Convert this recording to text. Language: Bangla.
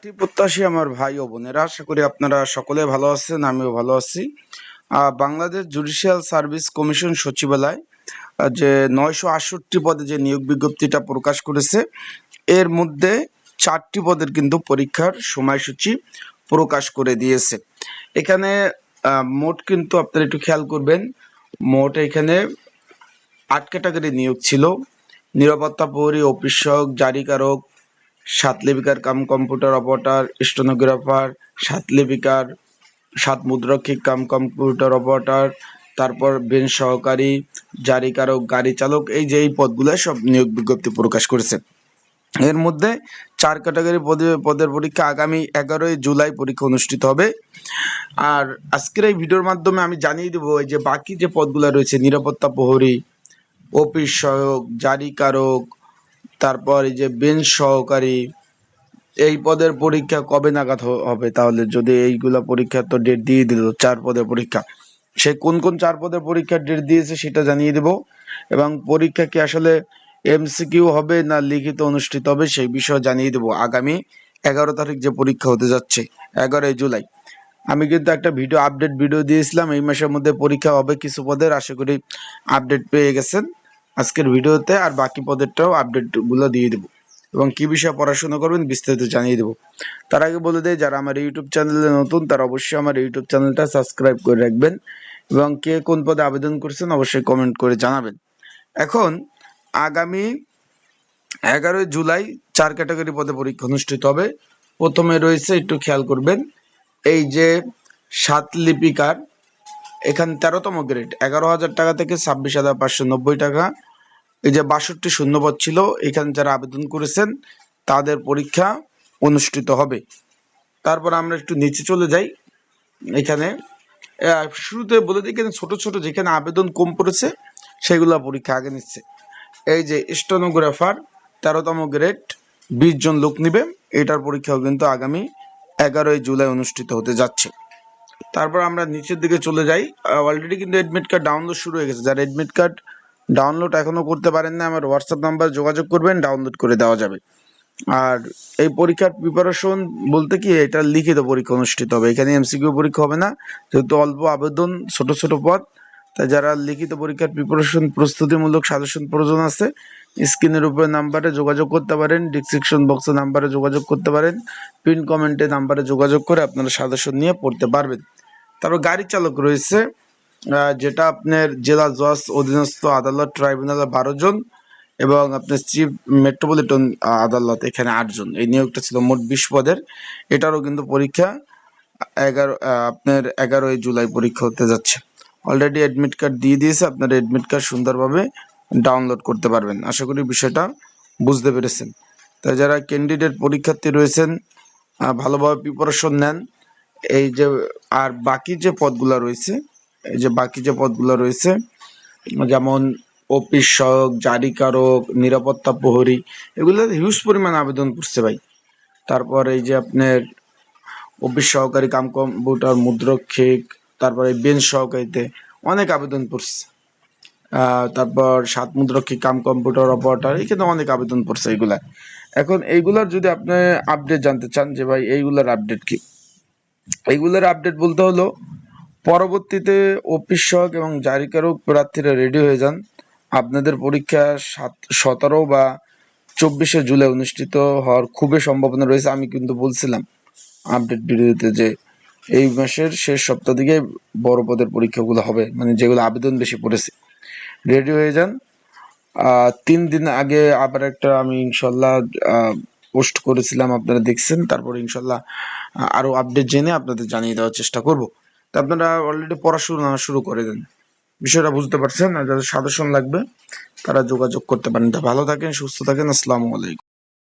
চাকরি প্রত্যাশী আমার ভাই ও বোনেরা, আশা করি আপনারা সকলে ভালো আছেন, আমিও ভালো আছি। বাংলাদেশ জুডিশিয়াল সার্ভিস কমিশন সচিবালয় যে 968 পদে যে নিয়োগ বিজ্ঞপ্তিটা প্রকাশ করেছে, এর মধ্যে 4টি পদের কিন্তু পরীক্ষার সময়সূচি প্রকাশ করে দিয়েছে। এখানে মোট কিন্তু আপনারা একটু খেয়াল করবেন, মোট এখানে 8 ক্যাটাগরি নিয়োগ ছিল। নিরাপত্তা প্রহরী, অফিস সহায়ক, জারিকারক, সাতলিপিকার কাম কম্পিউটার অপারেটর, স্টেনোগ্রাফার, সাতলিপিকার, সাত মুদ্রক্ষিক কাম কম্পিউটার অপারেটর, তারপর বেঞ্চ সহকারী, জারিকারক, গাড়ি চালক, এই যে এই পদগুলো সব নিয়োগ বিজ্ঞপ্তি প্রকাশ করেছে। এর মধ্যে 4 ক্যাটাগরি পদের পরীক্ষা আগামী 11ই জুলাই পরীক্ষা অনুষ্ঠিত হবে। আর আজকের এই ভিডিওর মাধ্যমে আমি জানিয়ে দেবো এই যে বাকি যে পদগুলো রয়েছে, নিরাপত্তা প্রহরী, অফিস সহায়ক, জারিকারক, তারপর এই যে বেঞ্চ সহকারী, এই পদের পরীক্ষা কবে নাগাদ হবে। তাহলে যদি এইগুলা পরীক্ষা তো ডেট দিয়ে দিল, 4 পদের পরীক্ষা, সে কোন কোন 4 পদের পরীক্ষার ডেট দিয়েছে সেটা জানিয়ে দেব। এবং পরীক্ষা কি আসলে এমসিকিউ হবে না লিখিত অনুষ্ঠিত হবে সেই বিষয়ে জানিয়ে দেব। আগামী 11 তারিখ যে পরীক্ষা হতে যাচ্ছে 11ই জুলাই, আমি কিন্তু একটা আপডেট ভিডিও দিয়েছিলাম এই মাসের মধ্যে পরীক্ষা হবে কিছু পদের, আশা করি আপডেট পেয়ে গেছেন আজকের ভিডিওতে। আর বাকি পদেরটাও আপডেট গুলো দিয়ে দেবো এবং কি বিষয়ে পড়াশোনা করবেন বিস্তারিত জানিয়ে দেবো। তার আগে বলে দেয়, যারা আমার ইউটিউব চ্যানেলে নতুন তারা অবশ্যই আমার ইউটিউব চ্যানেলটা সাবস্ক্রাইব করে রাখবেন এবং কে কোন পদে আবেদন করছেন অবশ্যই কমেন্ট করে জানাবেন। এখন আগামী 11ই জুলাই 4 ক্যাটাগরি পদে পরীক্ষা অনুষ্ঠিত হবে। প্রথমে রয়েছে, একটু খেয়াল করবেন, এই যে সাতলিপিকার, এখানে 13তম গ্রেড, 11,000 টাকা থেকে 26,590 টাকা। এই যে 62 শূন্যপদ ছিল, এখানে যারা আবেদন করেছেন তাদের পরীক্ষা অনুষ্ঠিত হবে। তারপর আমরা একটু নিচে চলে যাই। এখানে শুরুতে বলে দিই, এখানে ছোট ছোট যেখানে আবেদন কম পড়েছে সেগুলো পরীক্ষা আগে নিচ্ছে। এই যে স্টেনোগ্রাফার 13তম গ্রেড, 20 জন লোক নিবে, এটার পরীক্ষাও কিন্তু আগামী 11ই জুলাই অনুষ্ঠিত হতে যাচ্ছে। তারপর আমরা নিচের দিকে চলে যাই। অলরেডি কিন্তু এডমিট কার্ড ডাউনলোড শুরু হয়ে গেছে। যারা এডমিট কার্ড ডাউনলোড এখনো করতে পারেন না, আমার হোয়াটসঅ্যাপ নাম্বার যোগাযোগ করবেন, ডাউনলোড করে দেওয়া যাবে। আর এই পরীক্ষার প্রিপারেশন বলতে কি, এটা লিখিত পরীক্ষা অনুষ্ঠিত হবে, এখানে এমসিকিউ পরীক্ষা হবে না, যেহেতু অল্প আবেদন, ছোট ছোট পদ, তাই যারা লিখিত পরীক্ষার প্রিপারেশন প্রস্তুতিমূলক সাজেশন প্রয়োজন আছে, স্ক্রিনের উপরে নাম্বারে যোগাযোগ করতে পারেন, ডিসক্রিপশন বক্সে নাম্বারে যোগাযোগ করতে পারেন, পিন কমেন্টে নাম্বারে যোগাযোগ করে আপনারা সাজেশন নিয়ে পড়তে পারবেন। তারপর গাড়ি চালক রয়েছে, যেটা আপনার জেলা জজ অধীনস্থ আদালত ট্রাইব্যুনালে 12 জন এবং আপনার চিফ মেট্রোপলিটন আদালত এখানে 8 জন। এই নিয়োগটা ছিল মোট 20 পদের। এটারও কিন্তু পরীক্ষা আপনার 11ই জুলাই পরীক্ষা হতে যাচ্ছে। অলরেডি অ্যাডমিট কার্ড দিয়ে দিয়েছে, আপনারা অ্যাডমিট কার্ড সুন্দরভাবে ডাউনলোড করতে পারবেন। আশা করি বিষয়টা বুঝতে পেরেছেন। তাই যারা ক্যান্ডিডেট পরীক্ষার্থী রয়েছেন, ভালোভাবে প্রিপারেশন নেন। এই যে আর বাকি যে পদগুলো রয়েছে, এই যে বাকি যে পদগুলো রয়েছে, যেমন অফিস সহায়ক, জারিকারক, নিরাপত্তা প্রহরী, এগুলো হিউজ পরিমাণ আবেদন করছে ভাই। তারপর এই যে আপনার অফিস সহকারী কাম কম্পিউটার মুদ্রক্ষিক, তারপরে বেঞ্চ সহকারীতে অনেক আবেদন করছে। তারপর সাত মুদ্রক্ষিক কাম কম্পিউটার অপারেটর, এখানে অনেক আবেদন পড়ছে এইগুলা। এখন এইগুলার যদি আপনি আপডেট জানতে চান যে ভাই এইগুলার আপডেট কি, এইগুলার আপডেট বলতে হলো, পরবর্তীতে অফিস সহায়ক এবং জারিকারক প্রার্থীরা রেডি হয়ে যান। আপনাদের পরীক্ষা 17 বা 24শে জুলাই অনুষ্ঠিত হওয়ার খুবই সম্ভাবনা রয়েছে। আমি কিন্তু বলছিলাম আপডেট ভিডিওতে যে এই মাসের শেষ সপ্তাহ দিকে বড় পদের পরীক্ষাগুলো হবে, মানে যেগুলো আবেদন বেশি পড়েছে। রেডি হয়ে যান। 3 দিন আগে আবার একটা আমি ইনশাল্লাহ পোস্ট করেছিলাম, আপনারা দেখছেন। তারপর ইনশাল্লাহ আরো আপডেট জেনে আপনাদের জানিয়ে দেওয়ার চেষ্টা করব। তা আপনারা অলরেডি পড়াশোনা শুরু করে দেন, বিষয়টা বুঝতে পারছেন। আর যাদের সাজেশন লাগবে তারা যোগাযোগ করতে পারেন। তা ভালো থাকেন, সুস্থ থাকেন, আসসালামু আলাইকুম।